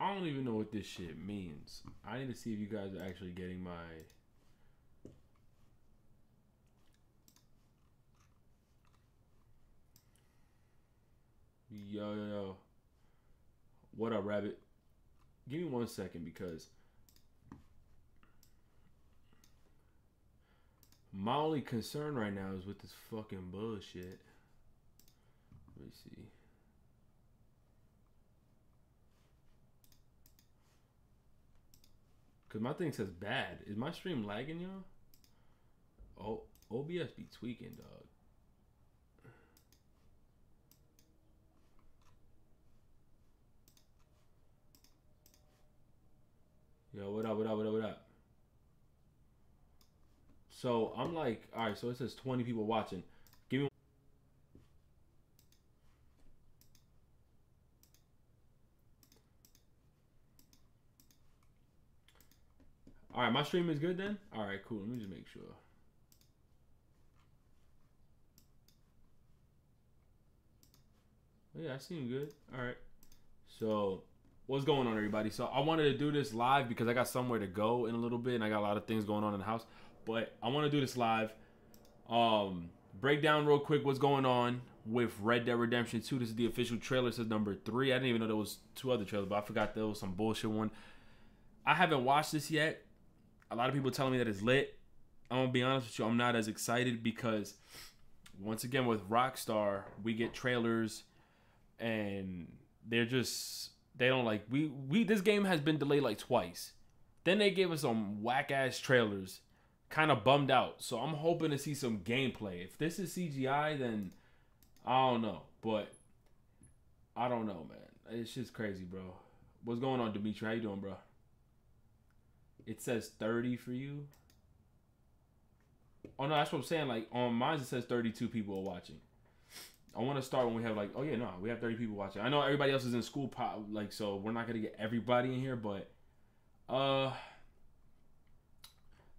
I don't even know what this shit means. I need to see if you guys are actually getting my... Yo. What up, Rabbit? Give me 1 second because my only concern right now is with this fucking bullshit. Let me see. Cause my thing says bad. Is my stream lagging, y'all? Oh, OBS be tweaking, dog. Yo, what up? So I'm like, all right. So it says 20 people watching. Give me. All right, my stream is good then. All right, cool. Let me just make sure. Oh, yeah, I seem good. All right. So what's going on, everybody? So I wanted to do this live because I got somewhere to go in a little bit, and I got a lot of things going on in the house. But I want to do this live. Break down real quick what's going on with Red Dead Redemption 2. This is the official trailer. It says number 3. I didn't even know there was 2 other trailers, but I forgot there was some bullshit one. I haven't watched this yet. A lot of people telling me that it's lit. I'm gonna be honest with you, I'm not as excited because once again with Rockstar, we get trailers and they don't like we this game has been delayed like twice. Then they gave us some whack ass trailers. Kind of bummed out. So I'm hoping to see some gameplay. If this is CGI, then I don't know. But I don't know, man. It's just crazy, bro. What's going on, Dimitri? How you doing, bro? It says 30 for you. Oh no, that's what I'm saying. Like on mine, it says 32 people are watching. I want to start when we have like, oh yeah, no, we have 30 people watching. I know everybody else is in school, like, so we're not gonna get everybody in here, but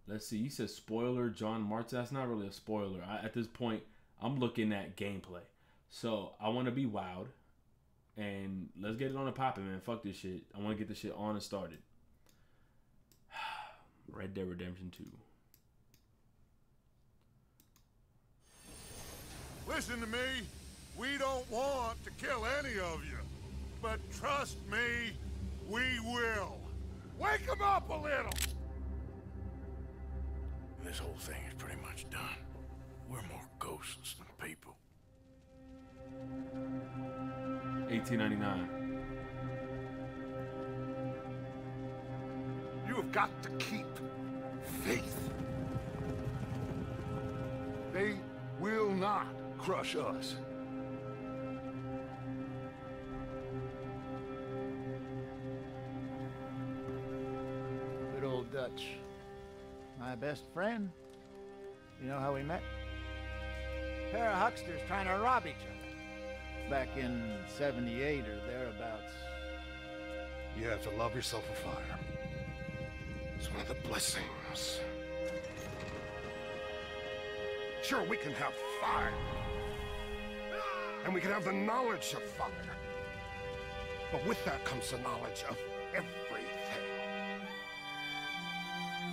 let's see. He says spoiler, John Martin. That's not really a spoiler. At this point, I'm looking at gameplay, so I want to be wowed, and let's get it on and popping, man. Fuck this shit. I want to get this shit on and started. Red Dead Redemption 2. Listen to me. We don't want to kill any of you. But trust me, we will. Wake them up a little! This whole thing is pretty much done. We're more ghosts than people. 1899. You have got to keep faith. They will not crush us. Good old Dutch. My best friend. You know how we met? A pair of hucksters trying to rob each other. Back in 78 or thereabouts. You have to love yourself a fire. It's one of the blessings. Sure, we can have fire. And we can have the knowledge of fire. But with that comes the knowledge of everything.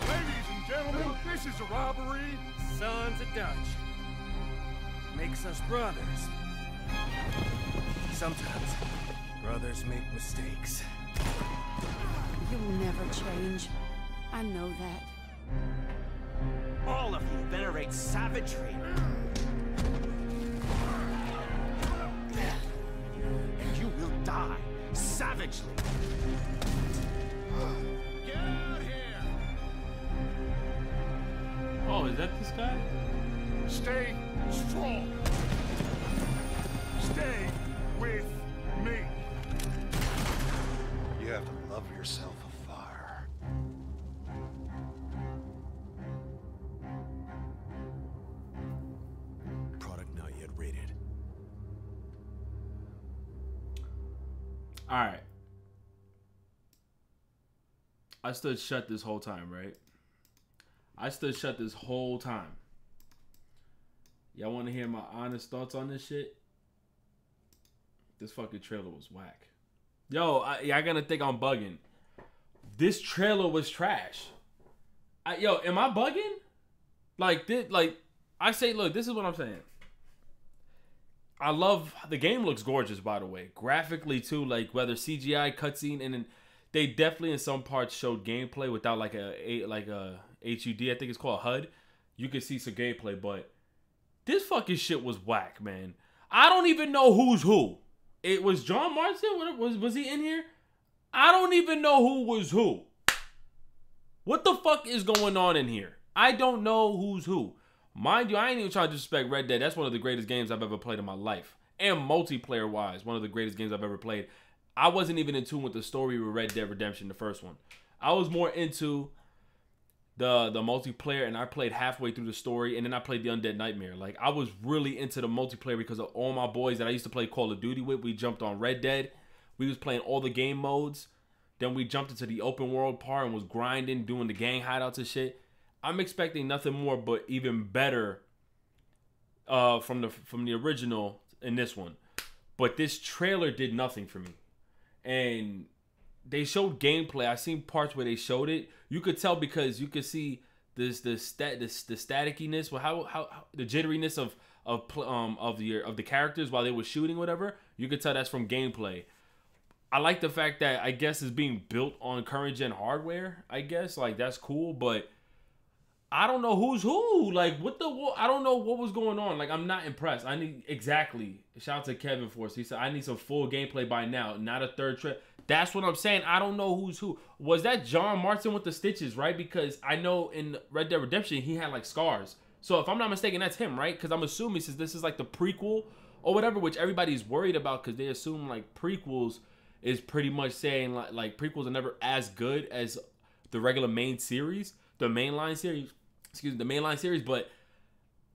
Ladies and gentlemen, this is a robbery. Sons of Dutch. Makes us brothers. Sometimes, brothers make mistakes. You'll never change. I know that. All of you venerate savagery. And you will die savagely. Get out here! Oh, is that this guy? Stay strong. Stay with me. You have to love yourself a fire. Product not yet rated. All right. I stood shut this whole time, right? I stood shut this whole time. Y'all want to hear my honest thoughts on this shit? This fucking trailer was whack. Yo, I gotta think I'm bugging. This trailer was trash. Yo, am I bugging? I say, look, this is what I'm saying. I love the game. Looks gorgeous, by the way, graphically too. Like whether CGI cutscene, and then they definitely in some parts showed gameplay without like a HUD. I think it's called HUD. You can see some gameplay, but this fucking shit was whack, man. I don't even know who's who. It was John Marston. Was he in here? I don't even know who was who. What the fuck is going on in here? I don't know who's who. Mind you, I ain't even trying to disrespect Red Dead. That's one of the greatest games I've ever played in my life. And multiplayer-wise, one of the greatest games I've ever played. I wasn't even in tune with the story with Red Dead Redemption, the first one. I was more into the multiplayer, and I played halfway through the story, and then I played the Undead Nightmare. Like, I was really into the multiplayer because of all my boys that I used to play Call of Duty with. We jumped on Red Dead. We was playing all the game modes. Then we jumped into the open world part and was grinding, doing the gang hideouts and shit. I'm expecting nothing more but even better from the original in this one. But this trailer did nothing for me. And they showed gameplay. I seen parts where they showed it. You could tell because you could see the staticiness, how the jitteriness of the characters while they were shooting, whatever. You could tell that's from gameplay. I like the fact that I guess it's being built on current gen hardware. I guess like that's cool, but I don't know who's who. Like I don't know what was going on. Like I'm not impressed. I need exactly. Shout out to Kevin Force. He said I need some full gameplay by now, not a third trip. That's what I'm saying. I don't know who's who. Was that John Marston with the stitches, right? Because I know in Red Dead Redemption he had like scars. So if I'm not mistaken, that's him, right? Because I'm assuming since this is like the prequel or whatever, which everybody's worried about because they assume like prequels is pretty much saying like prequels are never as good as the regular main series, the mainline series. Excuse me, the mainline series. But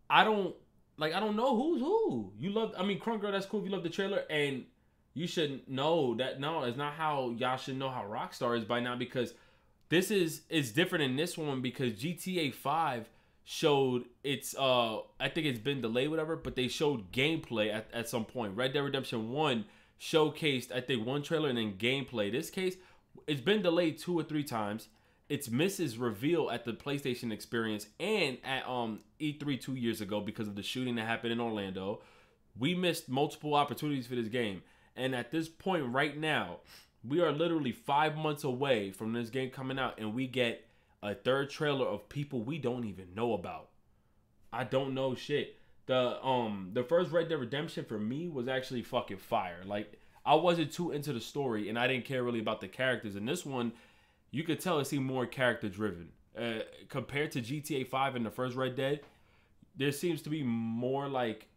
I don't know who's who. Crunk Girl, that's cool if you love the trailer, and you should know that no, it's not how y'all should know how Rockstar is by now, because this is different in this one because GTA 5 showed it's I think it's been delayed, whatever, but they showed gameplay at some point. Red Dead Redemption 1 showcased, I think, one trailer and then gameplay. This case, it's been delayed 2 or 3 times. It's Mrs. Reveal at the PlayStation Experience and at E3 2 years ago because of the shooting that happened in Orlando. We missed multiple opportunities for this game. And at this point right now, we are literally 5 months away from this game coming out, and we get a third trailer of people we don't even know about. I don't know shit. The first Red Dead Redemption for me was actually fucking fire. Like, I wasn't too into the story, and I didn't care really about the characters. In this one, you could tell it seemed more character driven. Compared to GTA 5 and the first Red Dead, there seems to be more like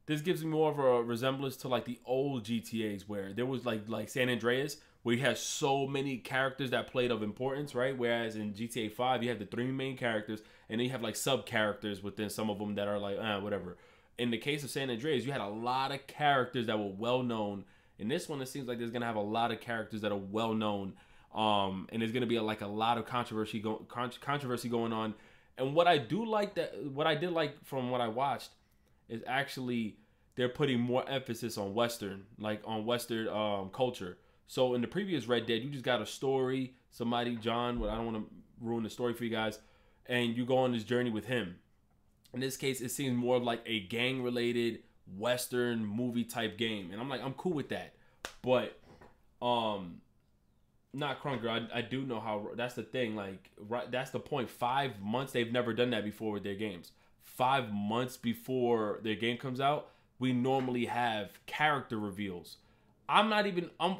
this gives me more of a resemblance to like the old GTAs where there was like San Andreas, where you had so many characters that played of importance, right? Whereas in GTA 5, you have the 3 main characters, and then you have like sub characters within some of them that are like whatever. In the case of San Andreas, you had a lot of characters that were well known. In this one, it seems like there's gonna have a lot of characters that are well known, and there's gonna be a lot of controversy going on. And what I did like from what I watched is actually they're putting more emphasis on Western culture. So in the previous Red Dead, you just got a story, somebody, John, I don't want to ruin the story for you guys, and you go on this journey with him. In this case, it seems more like a gang-related Western movie type game. And I'm like, I'm cool with that. But, not Crunk Girl, I do know how, that's the thing, like, right, that's the point. 5 months, they've never done that before with their games. 5 months before their game comes out, we normally have character reveals. I'm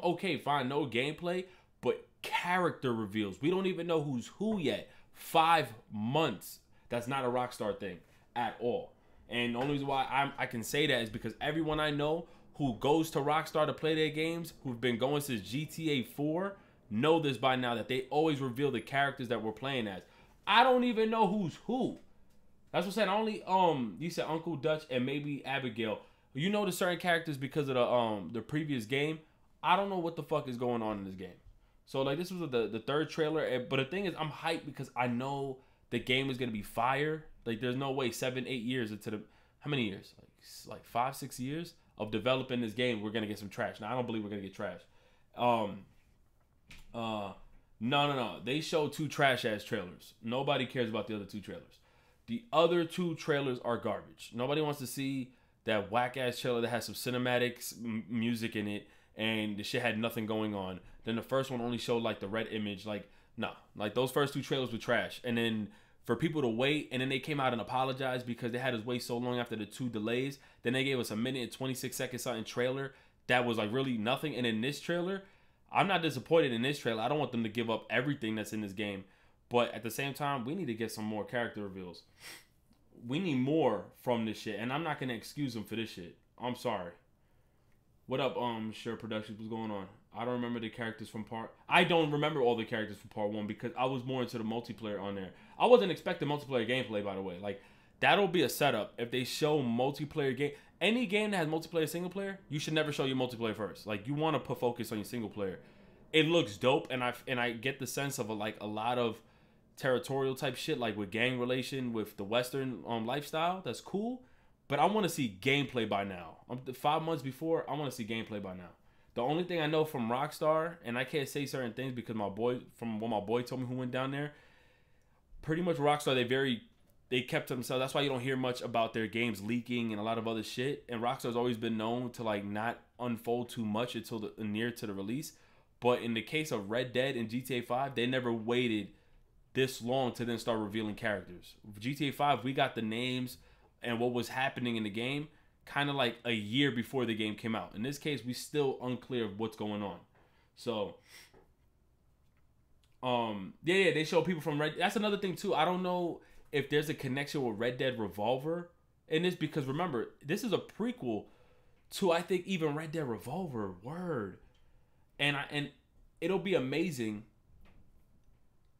okay, fine, no gameplay, but character reveals. We don't even know who's who yet. 5 months. That's not a Rockstar thing at all. And the only reason why I can say that is because everyone I know who goes to Rockstar to play their games, who've been going since GTA 4, know this by now, that they always reveal the characters that we're playing as. I don't even know who's who. That's what I'm saying. Only you said Uncle Dutch and maybe Abigail. You know the certain characters because of the previous game. I don't know what the fuck is going on in this game. So like this was the third trailer, but the thing is I'm hyped because I know the game is gonna be fire. Like there's no way 7-8 years into how many years? Like 5-6 years of developing this game, we're gonna get some trash. Now I don't believe we're gonna get trash. No. They showed 2 trash ass trailers. Nobody cares about the other 2 trailers. The other 2 trailers are garbage. Nobody wants to see that whack ass trailer that has some cinematics music in it, and the shit had nothing going on. Then the first one only showed like the red image. Like, nah, like those first 2 trailers were trash. And then for people to wait, and then they came out and apologized because they had us wait so long after the 2 delays. Then they gave us a 1 minute and 26 second something trailer that was like really nothing. And in this trailer, I'm not disappointed in this trailer. I don't want them to give up everything that's in this game. But at the same time, we need to get some more character reveals. We need more from this shit. And I'm not going to excuse them for this shit. I'm sorry. What up, Sure Productions? What's going on? I don't remember the characters from I don't remember all the characters from part 1 because I was more into the multiplayer on there. I wasn't expecting multiplayer gameplay, by the way. Like, that'll be a setup. If they show multiplayer game, any game that has multiplayer single player, you should never show your multiplayer first. Like, you want to put focus on your single player. It looks dope, and I get the sense of a lot of territorial type shit, like with gang relation with the Western lifestyle. That's cool, but I want to see gameplay by now. 5 months before, I want to see gameplay by now. The only thing I know from Rockstar, and I can't say certain things because from what my boy told me who went down there, pretty much Rockstar, they kept to themselves. That's why you don't hear much about their games leaking and a lot of other shit. And Rockstar's always been known to like not unfold too much until near to the release. But in the case of Red Dead and GTA 5, they never waited this long to then start revealing characters. GTA 5, we got the names and what was happening in the game kind of like a year before the game came out. In this case, we still unclear of what's going on. So, yeah, they show people from Red. That's another thing too. I don't know if there's a connection with Red Dead Revolver in this because remember, this is a prequel to I think even Red Dead Revolver. Word, and it'll be amazing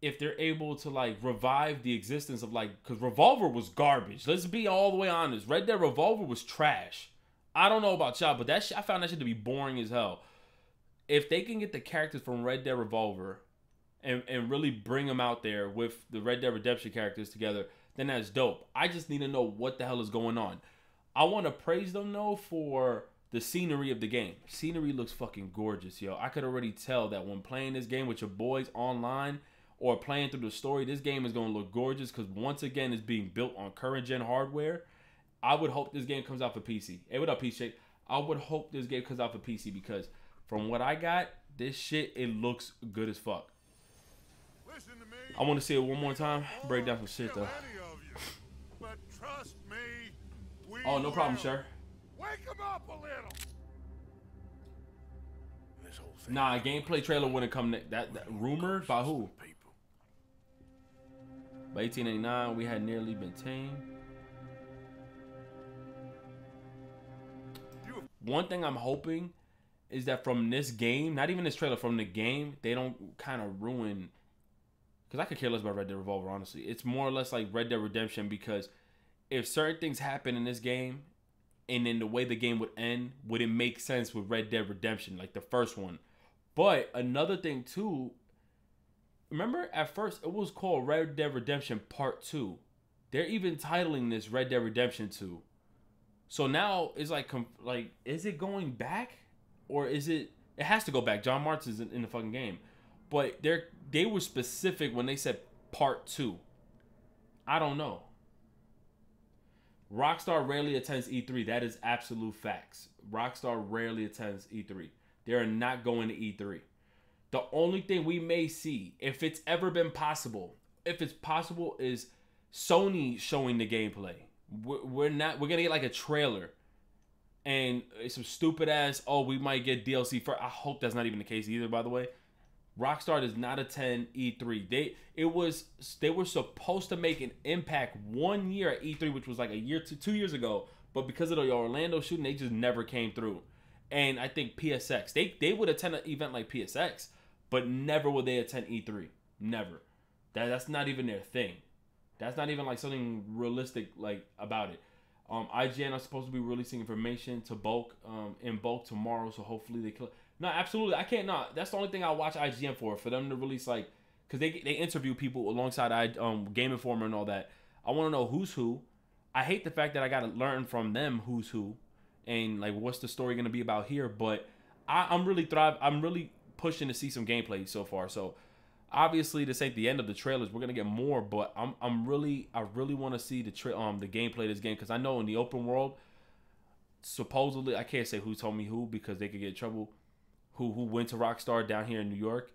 if they're able to like revive the existence of like, because Revolver was garbage. Let's be all the way honest. Red Dead Revolver was trash. I don't know about y'all, but that shit, I found that shit to be boring as hell. If they can get the characters from Red Dead Revolver and really bring them out there with the Red Dead Redemption characters together, then that's dope. I just need to know what the hell is going on. I want to praise them though for the scenery of the game. Scenery looks fucking gorgeous, yo. I could already tell that when playing this game with your boys online or playing through the story, this game is going to look gorgeous because once again, it's being built on current gen hardware. I would hope this game comes out for PC. Hey, what up, Peace Shake? I would hope this game comes out for PC because from what I got, this shit, it looks good as fuck. I want to see it one more time. Break down some shit though. But trust me, Oh, no problem, sir. Wake him up a little. This whole thing. Nah, a gameplay trailer wouldn't come. That rumored by who? By 1889, we had nearly been tamed. One thing I'm hoping is that from this game, not even this trailer, from the game, they don't kind of ruin. Because I could care less about Red Dead Revolver, honestly. It's more or less like Red Dead Redemption because if certain things happen in this game and then the way the game would end, would it make sense with Red Dead Redemption, like the first one? But another thing too, remember at first it was called Red Dead Redemption Part 2. They're even titling this Red Dead Redemption 2. So now it's like is it going back? Or is it has to go back. John Martin's in the fucking game. But they were specific when they said Part 2. I don't know. Rockstar rarely attends E3. That is absolute facts. Rockstar rarely attends E3. They are not going to E3. The only thing we may see, if it's ever been possible, is Sony showing the gameplay. We're gonna get like a trailer. And it's some stupid ass, oh, we might get DLC for. I hope that's not even the case either, by the way. Rockstar does not attend E3. They were supposed to make an impact 1 year at E3, which was like 2 years ago, but because of the Orlando shooting, they just never came through. And I think PSX, they would attend an event like PSX, but never would they attend E3. Never. That's not even their thing. That's not even like something realistic like about it. IGN are supposed to be releasing information in bulk tomorrow, so hopefully they kill. No, absolutely. I can't. No, that's the only thing I watch IGN for them to release, like, because they interview people alongside Game Informer and all that. I want to know who's who. I hate the fact that I got to learn from them who's who, and like what's the story gonna be about here. But I'm really pushing to see some gameplay so far. So obviously this ain't the end of the trailers. We're gonna get more, but I really want to see the gameplay of this game, because I know in the open world, supposedly, I can't say who told me who because they could get in trouble, who went to Rockstar down here in New York.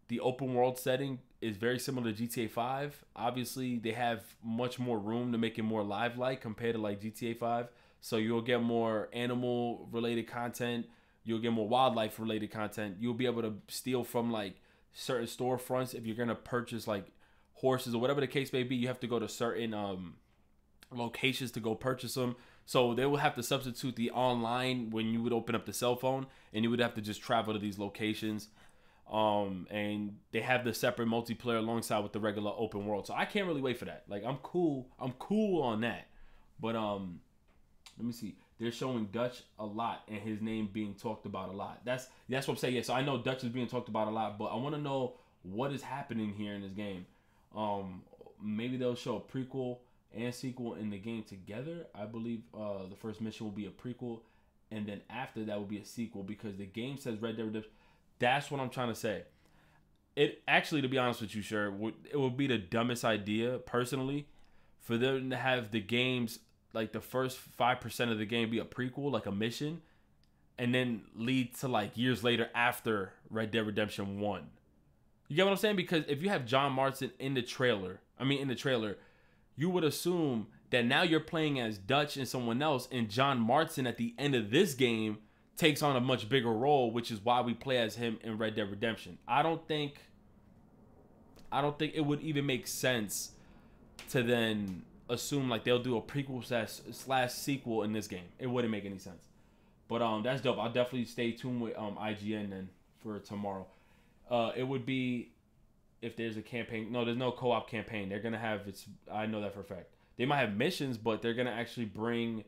The open world setting is very similar to GTA 5. Obviously, they have much more room to make it more live-like compared to like GTA 5. So you'll get more animal-related content. You'll get more wildlife-related content. You'll be able to steal from like certain storefronts. If you're gonna purchase like horses or whatever the case may be, you have to go to certain locations to go purchase them. So they will have to substitute the online when you would open up the cell phone, and you would have to just travel to these locations. And they have the separate multiplayer alongside with the regular open world. So I can't really wait for that. Like I'm cool on that. But let me see. They're showing Dutch a lot and his name being talked about a lot. That's what I'm saying. Yeah, so I know Dutch is being talked about a lot, but I want to know what is happening here in this game. Maybe they'll show a prequel and sequel in the game together. I believe the first mission will be a prequel, and then after that will be a sequel, because the game says Red Dead Redemption. That's what I'm trying to say. It actually, to be honest with you, sure, it would be the dumbest idea, personally, for them to have the games, like the first 5% of the game be a prequel, like a mission, and then lead to like years later after Red Dead Redemption 1. You get what I'm saying? Because if you have John Marston in the trailer, you would assume that now you're playing as Dutch and someone else, and John Marston at the end of this game takes on a much bigger role, which is why we play as him in Red Dead Redemption. I don't think it would even make sense to then assume like they'll do a prequel slash sequel in this game. It wouldn't make any sense. But that's dope. I'll definitely stay tuned with IGN then for tomorrow. It would be if there's a campaign. No, there's no co-op campaign. They're gonna have I know that for a fact. They might have missions, but they're gonna actually bring.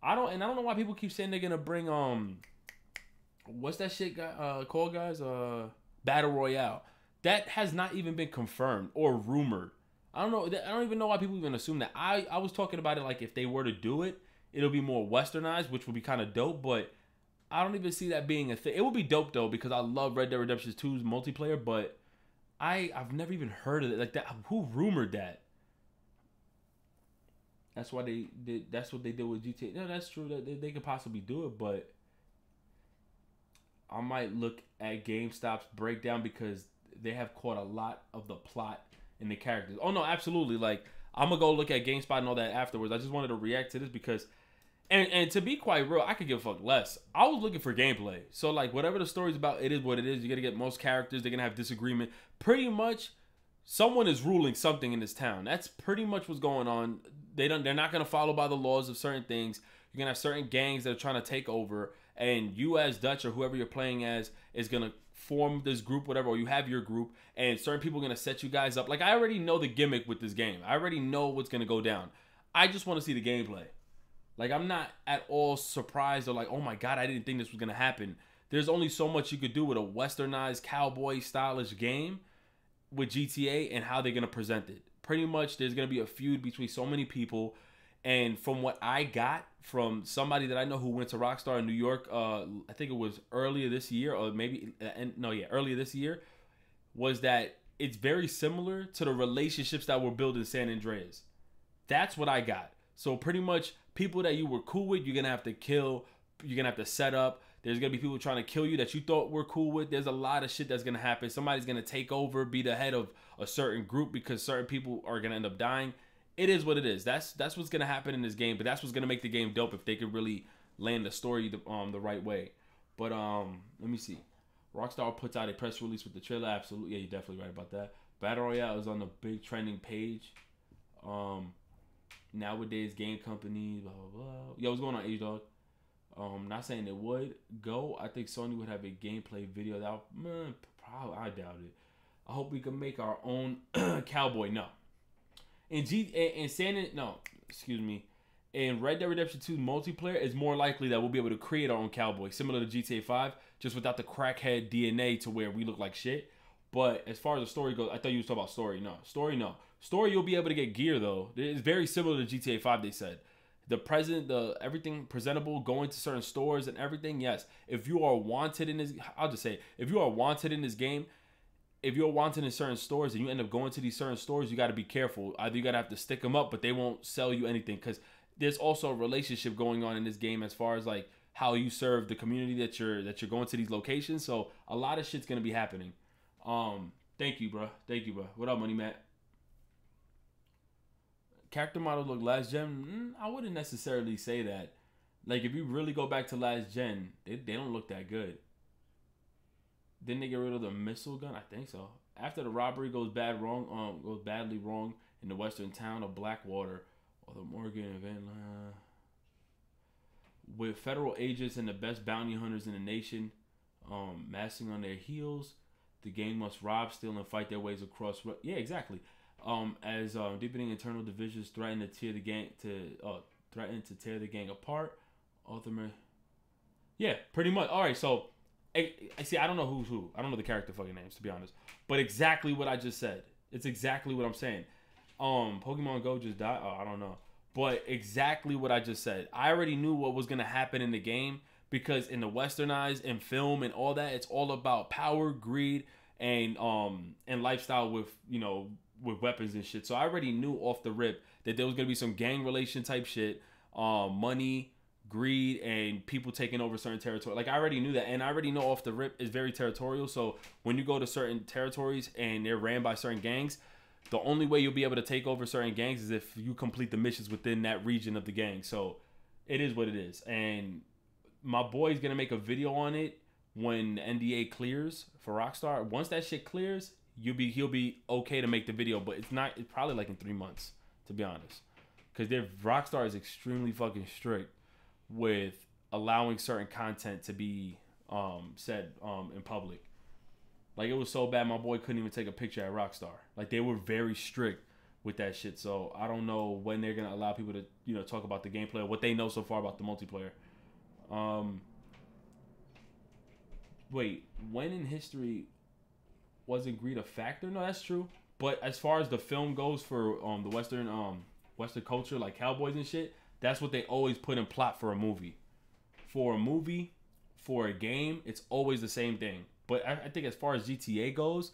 I don't know why people keep saying they're gonna bring what's that shit called, guys? Battle Royale. That has not even been confirmed or rumored. I don't know. I don't even know why people even assume that. I was talking about it like if they were to do it, it'll be more westernized, which would be kind of dope. But I don't even see that being a thing. It would be dope though, because I love Red Dead Redemption 2's multiplayer. But I've never even heard of it like that. Who rumored that? That's why they did. That's what they did with GTA. No, that's true. That they could possibly do it, but I might look at GameStop's breakdown because they have caught a lot of the plot and the characters. Oh no, absolutely. Like I'm gonna go look at GameSpot and all that afterwards. I just wanted to react to this because, and to be quite real, I could give a fuck less. I was looking for gameplay. So like whatever the story's about, it is what it is. You're gonna get most characters. They're gonna have disagreement. Pretty much, someone is ruling something in this town. That's pretty much what's going on. They're not gonna follow by the laws of certain things. You're gonna have certain gangs that are trying to take over, and you as Dutch or whoever you're playing as is gonna form this group, whatever, or you have your group, and certain people are gonna set you guys up. Like I already know the gimmick with this game. I already know what's gonna go down. I just want to see the gameplay. Like I'm not at all surprised or like, oh my god, I didn't think this was gonna happen. There's only so much you could do with a westernized cowboy stylish game with GTA and how they're gonna present it. Pretty much there's gonna be a feud between so many people, and from what I got from somebody that I know who went to Rockstar in New York, I think it was earlier this year, or maybe earlier this year, was that it's very similar to the relationships that were built in San Andreas. That's what I got. So pretty much people that you were cool with, you're gonna have to kill, you're gonna have to set up. There's gonna be people trying to kill you that you thought were cool with. There's a lot of shit that's gonna happen. Somebody's gonna take over, be the head of a certain group because certain people are gonna end up dying. It is what it is. That's what's gonna happen in this game. But that's what's gonna make the game dope if they could really land the story the right way. But let me see. Rockstar puts out a press release with the trailer. Absolutely, yeah, you're definitely right about that. Battle Royale is on the big trending page. Nowadays, game companies, blah blah blah. Yo, what's going on, H-Dog? Not saying it would go. I think Sony would have a gameplay video. Probably, I doubt it. I hope we can make our own cowboy. No. In Red Dead Redemption 2 multiplayer, it's more likely that we'll be able to create our own cowboy, similar to GTA 5, just without the crackhead DNA to where we look like shit. But as far as the story goes, I thought you was talking about story. No. Story, you'll be able to get gear, though. It's very similar to GTA 5, they said. The present, the everything presentable, going to certain stores and everything. Yes, if you are wanted in this, I'll just say, if you are wanted in this game, if you're wanted in certain stores and you end up going to these certain stores, you got to be careful. Either you got to have to stick them up, but they won't sell you anything, because there's also a relationship going on in this game as far as like how you serve the community that you're going to these locations. So a lot of shit's gonna be happening. Thank you, bro. Thank you, bro. What up, Money Matt? Character models look last gen. I wouldn't necessarily say that. Like, if you really go back to last gen, they don't look that good. Didn't they get rid of the missile gun? I think so. After the robbery goes badly wrong in the western town of Blackwater, or the Morgan event, with federal agents and the best bounty hunters in the nation, massing on their heels, the gang must rob, steal, and fight their ways across. Yeah, exactly. As deepening internal divisions threaten to tear the gang apart. Ultimate. Yeah, pretty much. All right, so I see. I don't know who's who. I don't know the character fucking names, to be honest. But exactly what I just said. It's exactly what I'm saying. Pokemon Go just died. Oh, I don't know. But exactly what I just said. I already knew what was gonna happen in the game, because in the westernized and film and all that, it's all about power, greed, and lifestyle with with weapons and shit. So I already knew off the rip that there was gonna be some gang relation type shit, money, greed, and people taking over certain territory. Like, I already knew that, and I already know off the rip is very territorial. So when you go to certain territories and they're ran by certain gangs, the only way you'll be able to take over certain gangs is if you complete the missions within that region of the gang. So it is what it is. And my boy's gonna make a video on it when the NDA clears for Rockstar. Once that shit clears, he'll be okay to make the video, but it's probably like in 3 months, to be honest, because Rockstar is extremely fucking strict with allowing certain content to be said in public. Like, it was so bad my boy couldn't even take a picture at Rockstar. Like, they were very strict with that shit. So I don't know when they're gonna allow people to talk about the gameplay or what they know so far about the multiplayer. Wait, when in history wasn't greed a factor? No, that's true. But as far as the film goes for the Western culture, like cowboys and shit, that's what they always put in plot for a movie. For a movie, for a game, it's always the same thing. But I think as far as GTA goes,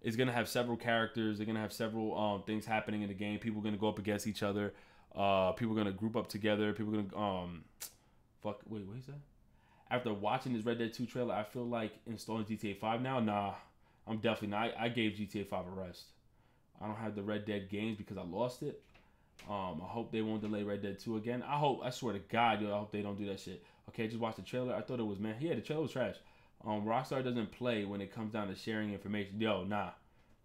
it's gonna have several characters. They're gonna have several things happening in the game. People are gonna go up against each other. People are gonna group up together. People are gonna wait, what is that? After watching this Red Dead 2 trailer, I feel like installing GTA 5 now. Nah, I'm definitely not. I gave GTA 5 a rest. I don't have the Red Dead games because I lost it. I hope they won't delay Red Dead 2 again. I swear to God, I hope they don't do that shit. Okay, just watch the trailer. I thought it was, man. Yeah, the trailer was trash. Rockstar doesn't play when it comes down to sharing information. Yo, nah.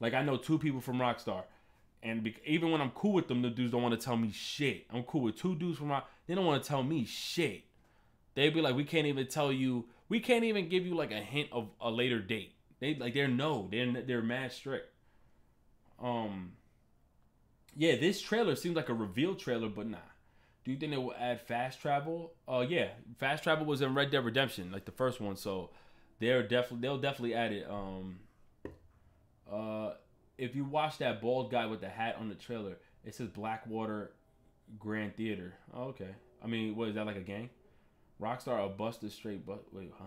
Like, I know 2 people from Rockstar, and even when I'm cool with them, the dudes don't want to tell me shit. I'm cool with 2 dudes from Rockstar. They don't want to tell me shit. They'd be like, we can't even tell you. We can't even give you like a hint of a later date. They're mad strict. Yeah, this trailer seems like a reveal trailer, but nah. Do you think they will add fast travel? Yeah, fast travel was in Red Dead Redemption, like the first one, so they'll definitely add it. If you watch that bald guy with the hat on the trailer, it says Blackwater Grand Theater. Oh, okay. I mean, what is that, like a gang? Rockstar a busted straight, but wait, huh?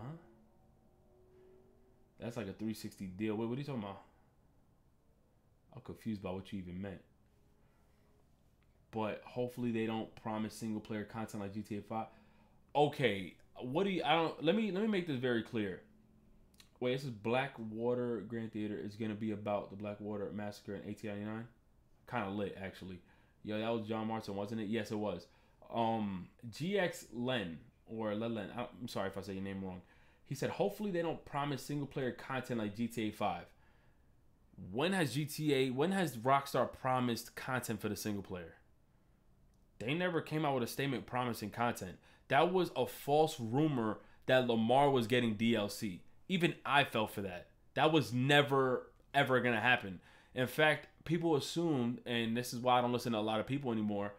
That's like a 360 deal. Wait, what are you talking about? I'm confused by what you even meant. But hopefully they don't promise single player content like GTA 5. Okay, let me make this very clear. Wait, this is Blackwater Grand Theater. It's gonna be about the Blackwater Massacre in 1899. Kind of lit, actually. Yo, that was John Marston, wasn't it? Yes, it was. GX Len, or Len. I'm sorry if I say your name wrong. He said, hopefully they don't promise single player content like GTA 5. When has Rockstar promised content for the single player? They never came out with a statement promising content. That was a false rumor that Lamar was getting DLC. Even I fell for that. That was never, ever going to happen. In fact, people assumed, and this is why I don't listen to a lot of people anymore,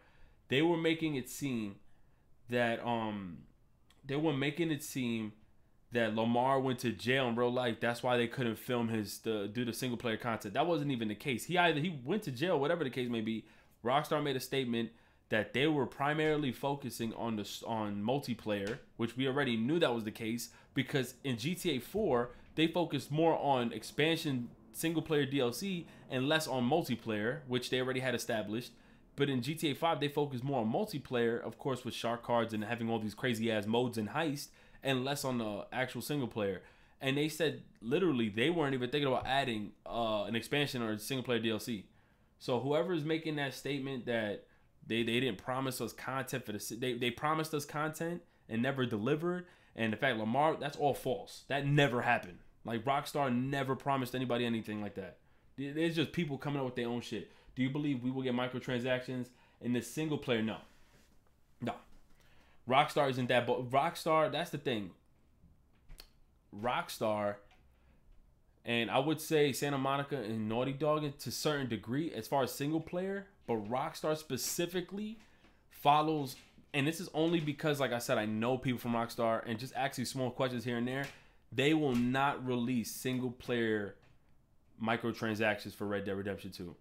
they were making it seem that Lamar went to jail in real life. That's why they couldn't film do the single player content. That wasn't even the case. He went to jail, whatever the case may be. Rockstar made a statement that they were primarily focusing on multiplayer, which we already knew that was the case because in GTA 4 they focused more on expansion single player DLC and less on multiplayer, which they already had established. But in GTA 5 they focused more on multiplayer, of course, with shark cards and having all these crazy ass modes and heist, and less on the actual single player. And they said literally they weren't even thinking about adding an expansion or a single player DLC. So whoever is making that statement that they didn't promise us content for they promised us content and never delivered, and the fact Lamar, that's all false. That never happened. Like Rockstar never promised anybody anything like that. There's just people coming up with their own shit. Do you believe we will get microtransactions in the single player? No. Rockstar isn't that. But Rockstar, that's the thing. Rockstar, and I would say Santa Monica and Naughty Dog to a certain degree as far as single player, but Rockstar specifically follows, and this is only because, like I said, I know people from Rockstar, and just asking small questions here and there, they will not release single player microtransactions for Red Dead Redemption 2.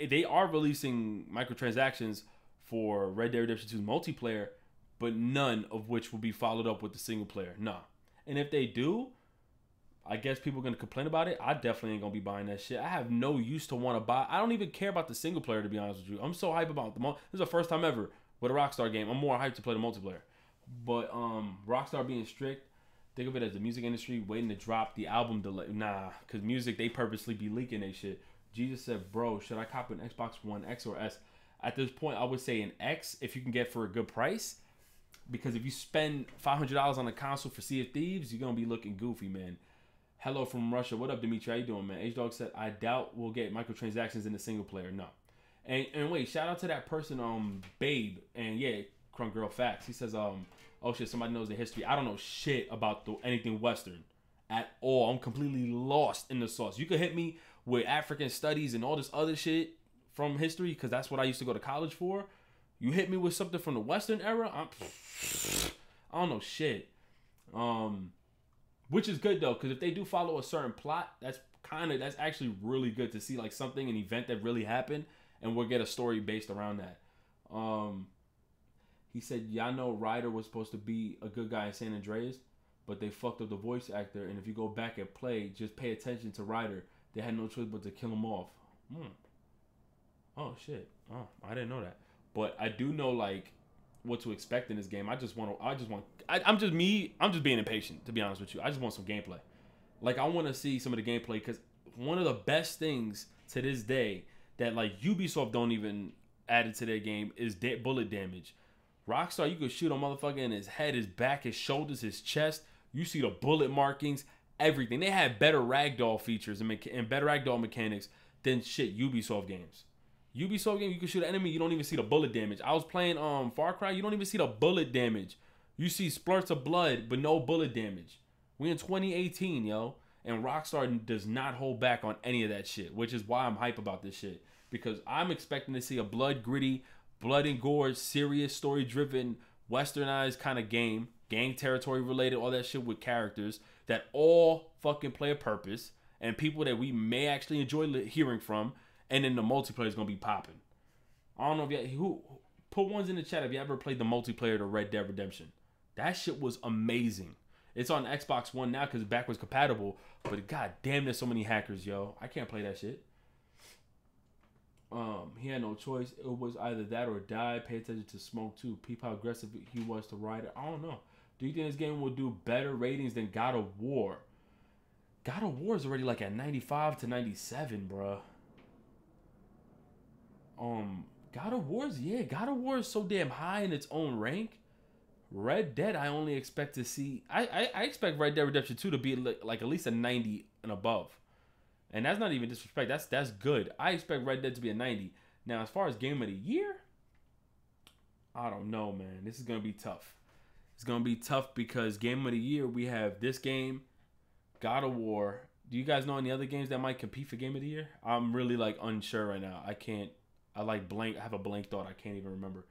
They are releasing microtransactions for Red Dead Redemption 2's multiplayer, but none of which will be followed up with the single player. Nah. And if they do, I guess people are going to complain about it. I definitely ain't going to be buying that shit. I have no use to want to buy. I don't even care about the single player, to be honest with you. I'm so hyped about this is the first time ever with a Rockstar game. I'm more hyped to play the multiplayer. But Rockstar being strict, think of it as the music industry waiting to drop the album delay. Nah, because music, they purposely be leaking they shit. Jesus said, bro, should I cop an Xbox One X or S? At this point, I would say an X if you can get for a good price. Because if you spend $500 on a console for Sea of Thieves, you're going to be looking goofy, man. Hello from Russia. What up, Dimitri? How you doing, man? H-Dog said, I doubt we'll get microtransactions in the single player. No. And wait, shout out to that person, Babe. And yeah, Crunk Girl Facts. He says, oh shit, somebody knows the history. I don't know shit about anything Western at all. I'm completely lost in the sauce. You could hit me with African studies and all this other shit from history, because that's what I used to go to college for. You hit me with something from the Western era, I don't know shit. Which is good though, because if they do follow a certain plot, that's actually really good to see, like something, an event that really happened, and we'll get a story based around that. He said, y'all know Ryder was supposed to be a good guy in San Andreas, but they fucked up the voice actor, and if you go back and play, just pay attention to Ryder. They had no choice but to kill him off. Oh shit. Oh, I didn't know that. But I do know like what to expect in this game. I'm just being impatient, to be honest with you. I just want some gameplay. Like, I want to see some of the gameplay, because one of the best things to this day that like Ubisoft don't even add it to their game is bullet damage. Rockstar, you could shoot a motherfucker in his head, his back, his shoulders, his chest. You see the bullet markings, everything. They had better ragdoll features and better ragdoll mechanics than shit Ubisoft games. Ubisoft game, you can shoot an enemy, you don't even see the bullet damage. I was playing Far Cry, you don't even see the bullet damage. You see splurts of blood, but no bullet damage. We in 2018, yo. And Rockstar does not hold back on any of that shit, which is why I'm hype about this shit. Because I'm expecting to see a gritty, blood and gore, serious, story-driven, westernized kind of game. Gang territory related, all that shit with characters that all fucking play a purpose. And people that we may actually enjoy hearing from. And then the multiplayer is gonna be popping. I don't know if who put ones in the chat if you ever played the multiplayer to Red Dead Redemption. That shit was amazing. It's on Xbox One now because it's backwards compatible. But god damn, there's so many hackers, yo. I can't play that shit. He had no choice. It was either that or die. Pay attention to Smoke too. Peep how aggressive he was to Ryder. I don't know. Do you think this game will do better ratings than God of War? God of War is already like at 95 to 97, bruh. God of War is so damn high in its own rank. Red Dead, I only expect to see. I expect Red Dead Redemption 2 to be like at least a 90 and above, and that's not even disrespect. That's good. I expect Red Dead to be a 90. Now, as far as game of the year, I don't know, man. This is gonna be tough. It's gonna be tough because game of the year we have this game, God of War. Do you guys know any other games that might compete for game of the year? I'm really like unsure right now. I can't. I have a blank thought. I can't even remember.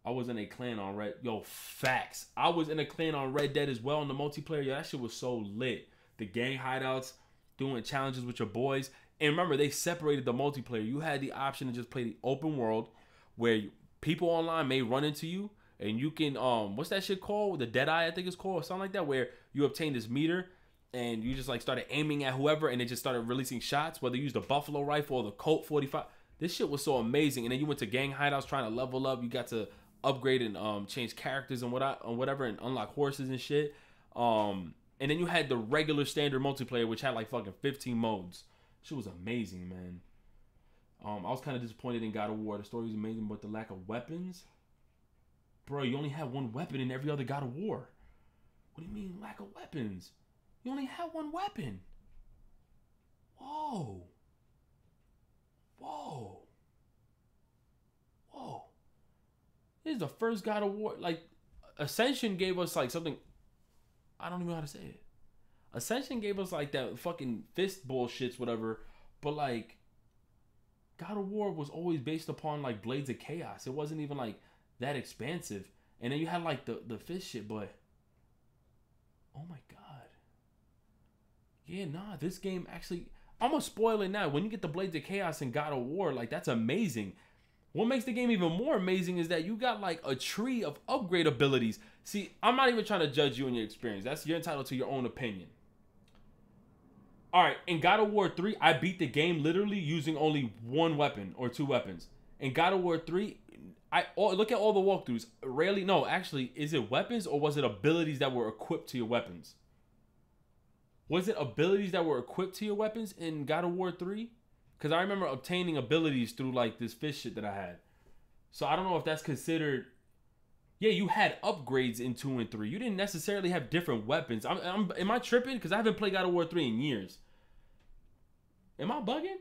I was in a clan on Red. Yo, facts. I was in a clan on Red Dead as well in the multiplayer. Yo, that shit was so lit. The gang hideouts, doing challenges with your boys. And remember, they separated the multiplayer. You had the option to just play the open world where people online may run into you, and you can what's that shit called? The Deadeye, I think it's called, or something like that, where you obtain this meter and you just like started aiming at whoever, and it just started releasing shots, whether you used the Buffalo rifle or the Colt 45. This shit was so amazing. And then you went to gang hideouts trying to level up. You got to upgrade and change characters and whatever, and unlock horses and shit. And then you had the regular standard multiplayer, which had like fucking 15 modes. Shit was amazing, man. I was kind of disappointed in God of War. The story was amazing, but the lack of weapons, bro. You only had one weapon in every other God of War. What do you mean lack of weapons? You only had one weapon. Whoa. Whoa. Whoa. This is the first God of War. Like, Ascension gave us like something. I don't even know how to say it. Ascension gave us like that fucking fist bullshits, whatever. But like, God of War was always based upon like Blades of Chaos. It wasn't even like that expansive. And then you had like the fist shit, but oh my god. Yeah, nah, this game actually, I'm gonna spoil it now. When you get the Blades of Chaos in God of War, like, that's amazing. What makes the game even more amazing is that you got like a tree of upgrade abilities. See, I'm not even trying to judge you and your experience. You're entitled to your own opinion. Alright, in God of War 3, I beat the game literally using only one weapon or two weapons. In God of War 3, look at all the walkthroughs. Rarely, no, actually, is it weapons or was it abilities that were equipped to your weapons? Was it abilities that were equipped to your weapons in God of War 3? Because I remember obtaining abilities through like this fish shit that I had. So I don't know if that's considered. Yeah, you had upgrades in 2 and 3. You didn't necessarily have different weapons. Am I tripping? Because I haven't played God of War 3 in years. Am I bugging?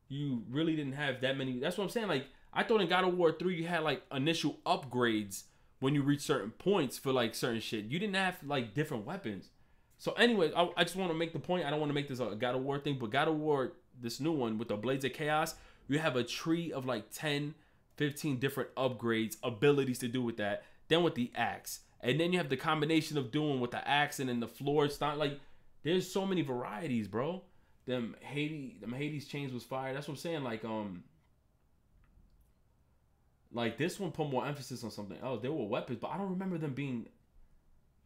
You really didn't have that many. That's what I'm saying. Like, I thought in God of War 3 you had like initial upgrades when you reach certain points for like certain shit. You didn't have like different weapons. So anyway, I just want to make the point. I don't want to make this a God of War thing, but God of War, this new one with the Blades of Chaos, you have a tree of like 10, 15 different upgrades, abilities to do with that. Then with the axe. And then you have the combination of doing with the axe and then the floor. It's not like, there's so many varieties, bro. Them Hades chains was fire. That's what I'm saying. Like this one put more emphasis on something else. They were weapons, but I don't remember them being.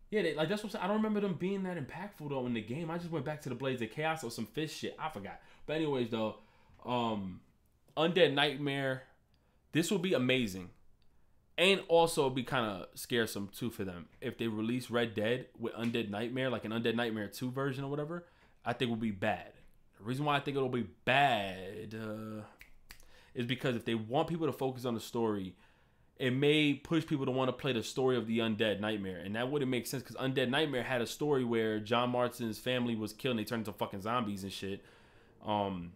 Yeah, like that's what I'm saying. I don't remember them being that impactful though in the game. I just went back to the Blades of Chaos or some fish shit. I forgot. But anyways though, Undead Nightmare, this will be amazing. And also be kind of scaresome too for them. If they release Red Dead with Undead Nightmare, like an Undead Nightmare 2 version or whatever, I think will be bad. The reason why I think it'll be bad is because if they want people to focus on the story, it may push people to want to play the story of the Undead Nightmare. And that wouldn't make sense because Undead Nightmare had a story where John Marston's family was killed and they turned into fucking zombies and shit. And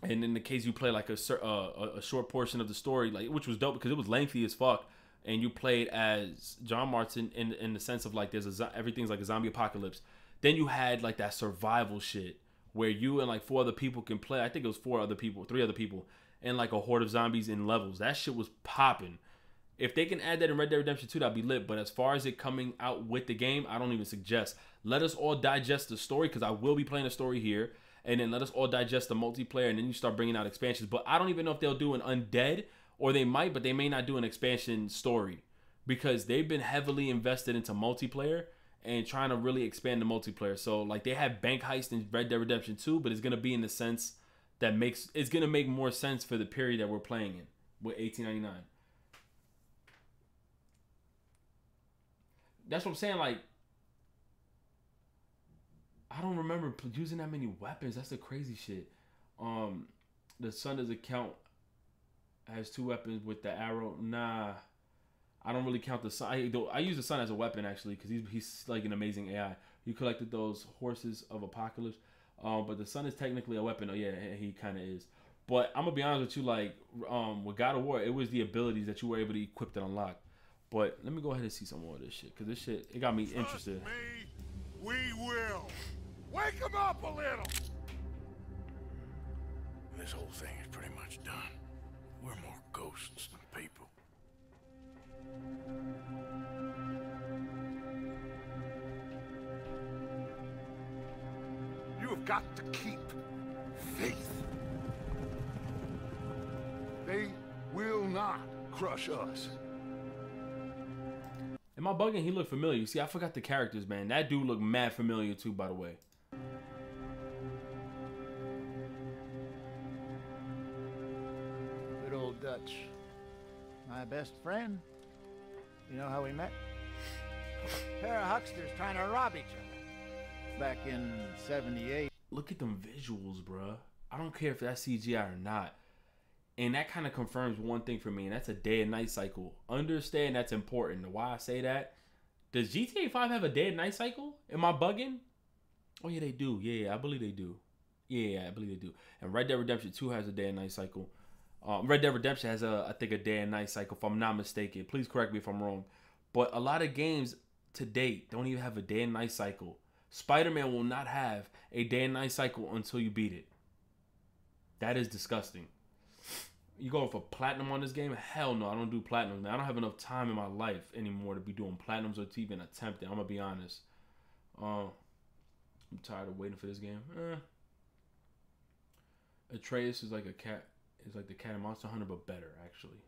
in the case you play like a short portion of the story, like, which was dope because it was lengthy as fuck. And you played as John Marston in the sense of like everything's like a zombie apocalypse. Then you had like that survival shit where you and like 4 other people can play. I think it was 3 other people, and like a horde of zombies in levels. That shit was popping. If they can add that in Red Dead Redemption 2, that'd be lit. But as far as it coming out with the game, I don't even suggest. Let us all digest the story because I will be playing the story here. And then let us all digest the multiplayer, and then you start bringing out expansions. But I don't even know if they'll do an Undead, or they might, but they may not do an expansion story because they've been heavily invested into multiplayer and trying to really expand the multiplayer. So like they have Bank Heist in Red Dead Redemption 2, but it's going to be in the sense that it's going to make more sense for the period that we're playing in with 1899. That's what I'm saying. Like, I don't remember using that many weapons. That's the crazy shit. The son does account has 2 weapons with the arrow. Nah, I don't really count the son. I use the son as a weapon actually because he's like an amazing AI. You collected those horses of apocalypse, but the son is technically a weapon. Oh yeah, he kind of is. But I'm gonna be honest with you, like with God of War, it was the abilities that you were able to equip and unlock. But let me go ahead and see some more of this shit because this shit it got me interested. Trust me, we will. Wake him up a little! This whole thing is pretty much done. We're more ghosts than people. You have got to keep faith. They will not crush us. Am I bugging? He looked familiar. See, I forgot the characters, man. That dude looked mad familiar too, by the way. Good old Dutch. My best friend. You know how we met? A pair of hucksters trying to rob each other. Back in 78. Look at them visuals, bruh. I don't care if that's CGI or not. And that kind of confirms one thing for me, and that's a day and night cycle. Understand that's important. Why I say that? Does GTA 5 have a day and night cycle? Am I bugging? Oh, yeah, they do. Yeah, I believe they do. Yeah, I believe they do. And Red Dead Redemption 2 has a day and night cycle. Red Dead Redemption has, I think, a day and night cycle, if I'm not mistaken. Please correct me if I'm wrong. But a lot of games to date don't even have a day and night cycle. Spider-Man will not have a day and night cycle until you beat it. That is disgusting. You going for platinum on this game? Hell no, I don't do platinum, man. I don't have enough time in my life anymore to be doing platinums or to even attempt it. I'm gonna be honest. I'm tired of waiting for this game. Atreus is like a cat. It's like the Cat and Monster Hunter, but better actually.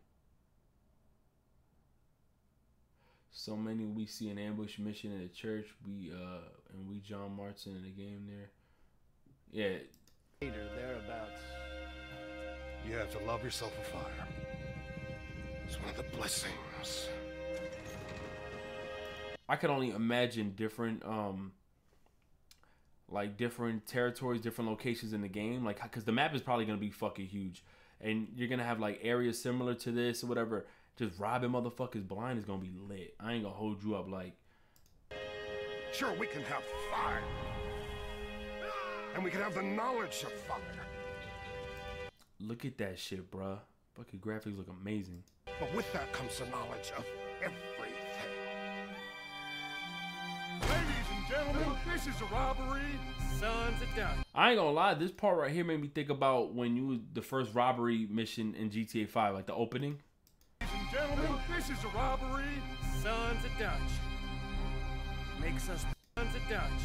So many we see an ambush mission in the church. We John Martin in the game there. Yeah. Later, thereabouts. You have to love yourself a fire. It's one of the blessings. I could only imagine different like different territories, different locations in the game, like because the map is probably gonna be fucking huge, and you're gonna have like areas similar to this or whatever. Just robbing motherfuckers blind is gonna be lit. I ain't gonna hold you up like. Sure, we can have fire. And we can have the knowledge of fire. Look at that shit, bruh. Fucking graphics look amazing. But with that comes the knowledge of everything. Ladies and gentlemen, this is a robbery. Sons of Dutch. I ain't gonna lie, this part right here made me think about when you the first robbery mission in GTA 5, like the opening. Ladies and gentlemen, this is a robbery. Sons of Dutch. Makes us sons of Dutch.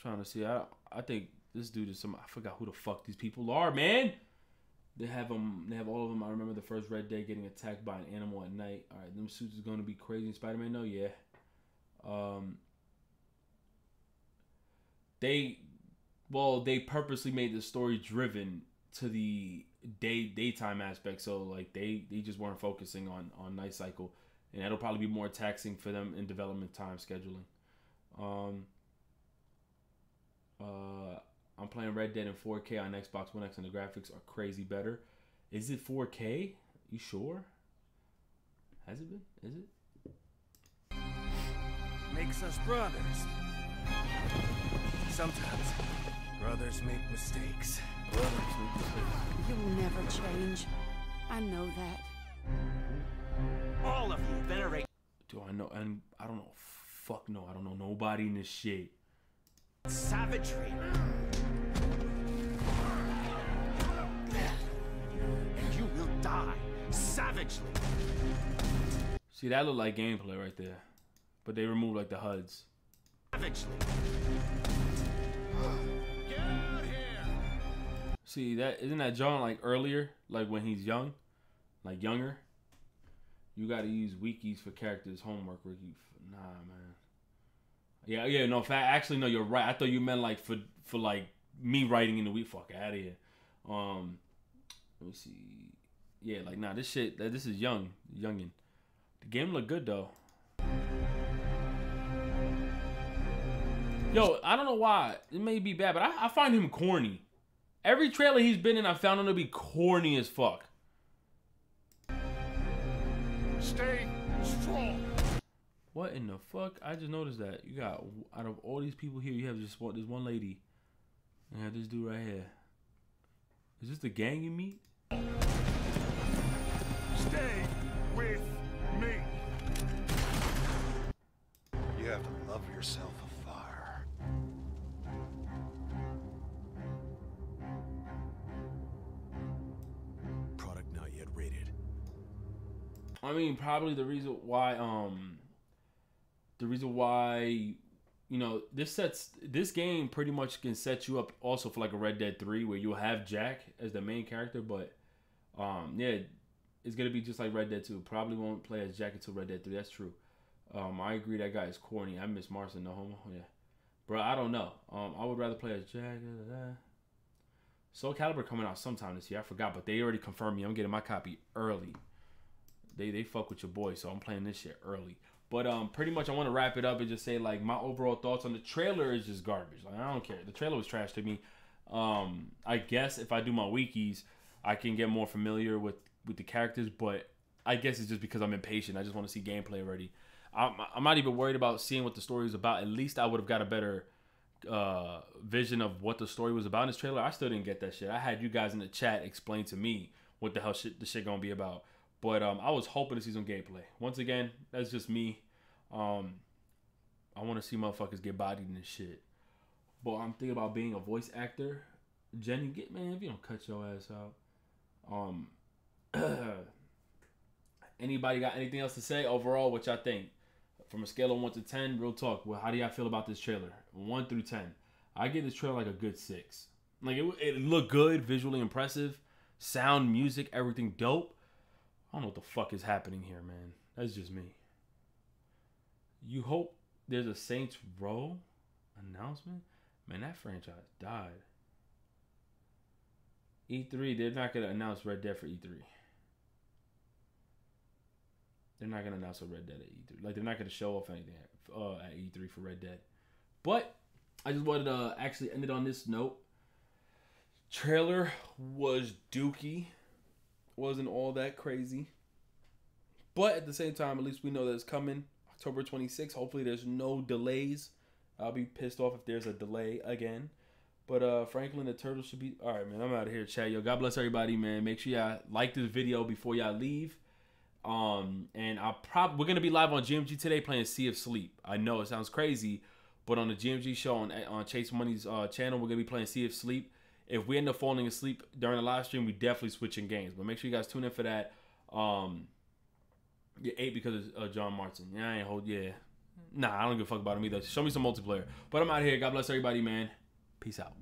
Trying to see, I think this dude is some. I forgot who the fuck these people are, man. They have all of them. I remember the first Red Dead getting attacked by an animal at night. All right, them suits is gonna be crazy in Spider-Man. No, yeah. They purposely made the story driven to the daytime aspect. So like they just weren't focusing on night cycle, and that'll probably be more taxing for them in development time scheduling. I'm playing Red Dead in 4K on Xbox One X, and the graphics are crazy better. Is it 4K? You sure? Has it been? Is it? Makes us brothers. Sometimes brothers make mistakes. You'll never change. I know that. All of you venerate. Do I know? And I don't know. Fuck no. I don't know nobody in this shit. Savagery. And you will die savagely. See, that looked like gameplay right there. But they removed like the HUDs. Savagely. Get out here. See, that isn't that John like earlier? Like when he's young? Like younger? You gotta use wikis for characters homework, Ricky. Nah, man. Yeah, no, actually, no, you're right. I thought you meant like for like me writing in the week. Fuck out of here. Let me see. Yeah, like nah, this is youngin. The game look good though. Yo, I don't know why. It may be bad, but I find him corny. Every trailer he's been in, I found him to be corny as fuck. Stay strong. What in the fuck? I just noticed that. You got, out of all these people here, you have just this one lady. And you have this dude right here. Is this the gang you meet? Stay with me. You have to love yourself a fire. Product not yet rated. I mean, probably the reason why, you know, this game pretty much can set you up also for like a Red Dead 3 where you'll have Jack as the main character, but yeah, it's gonna be just like Red Dead 2. Probably won't play as Jack until Red Dead 3. That's true. I agree that guy is corny. I miss Marston, no homo. Yeah, bro. I don't know. I would rather play as Jack. Soul Calibur coming out sometime this year. I forgot, but they already confirmed me. I'm getting my copy early. They fuck with your boy, so I'm playing this shit early. But pretty much I want to wrap it up and just say like my overall thoughts on the trailer is just garbage. Like I don't care. The trailer was trash to me. I guess if I do my wikis, I can get more familiar with the characters, but I guess it's just because I'm impatient. I just want to see gameplay already. I'm not even worried about seeing what the story is about. At least I would have got a better vision of what the story was about in this trailer. I still didn't get that shit. I had you guys in the chat explain to me what the hell the shit gonna be about. But I was hoping to see some gameplay. Once again, that's just me. I want to see motherfuckers get bodied and shit. But I'm thinking about being a voice actor. Jenny, man, if you don't cut your ass out. Anybody got anything else to say? Overall, what y'all think? From a scale of 1 to 10, real talk. Well, how do y'all feel about this trailer? 1 through 10. I give this trailer like a good 6. Like it looked good, visually impressive, sound, music, everything dope. I don't know what the fuck is happening here, man. That's just me. You hope there's a Saints Row announcement? Man, that franchise died. E3, they're not going to announce Red Dead for E3. They're not going to announce a Red Dead at E3. Like, they're not going to show off anything at E3 for Red Dead. But I just wanted to actually end it on this note. Trailer was dookie. Wasn't all that crazy. But at the same time, at least we know that it's coming. October 26th. Hopefully there's no delays. I'll be pissed off if there's a delay again. But Franklin the Turtle should be... Alright, man. I'm out of here, chat. Yo, God bless everybody, man. Make sure y'all like this video before y'all leave. And we're going to be live on GMG today playing Sea of Sleep. I know it sounds crazy. But on the GMG show on Chase Money's channel, we're going to be playing Sea of Sleep. If we end up falling asleep during the live stream, we definitely switching games. But make sure you guys tune in for that. Yeah, 8 because of John Martin. Yeah, I ain't hold. Yeah, nah, I don't give a fuck about him either. Show me some multiplayer. But I'm out here. God bless everybody, man. Peace out.